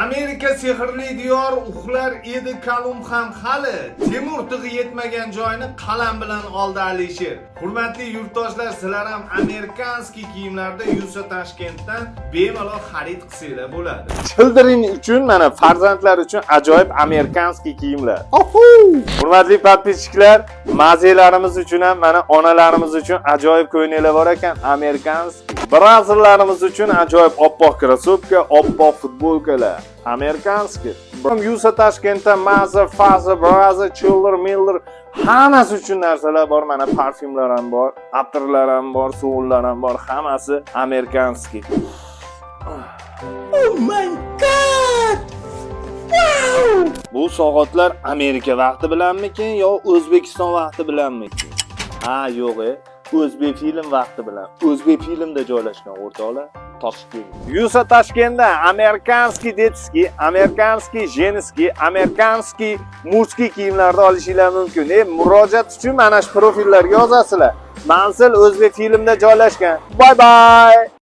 Amerika sehrli diyor, uxlar edi Kalum ham hali. Temur tig'i yetmagan joyni qalam bilan oldi Alisher. Hurmatli yurtdoshlar, sizlar ham amerikanskiy kiyimlarda Yusa Toshkentdan bemalol xarid qilsanglar bo'ladi. Children uchun, mana farzandlar uchun ajoyib amerikanskiy kiyimlar. Hurmatli podpischilar, mazelarimiz uchun ham, mana onalarimiz uchun ajoyib ko'ylaklar bor ekan, amerikanskiy. Brazillarimiz uchun ajoyib oppoq krossovka, oppoq futbolkalar, amerikanskiy. Yusa Toshkentda maza, faza, braza, chiller, miller hammasi uchun narsalar bor. Mana parfyumlar ham bor, atirlar ham bor, sovunlar ham bor, hammasi amerikanskiy. Oh my god! Wow! Bu soatlar Amerika vaqti bilanmikin yo O'zbekiston vaqti bilanmikin? Ha, yo'q, O'zbek film vaqti bilan. O'zbek filmda joylashgan o'rtoqlar, Toshkent. Yusa Toshkentda amerikanskiy detskiy, amerikanskiy jenskiy, amerikanskiy mujskiy kiyimlarni olishingiz mumkin. Murojaat uchun mana shu profillarga yozasizlar. Manzil O'zbek filmda joylashgan. Bye bye.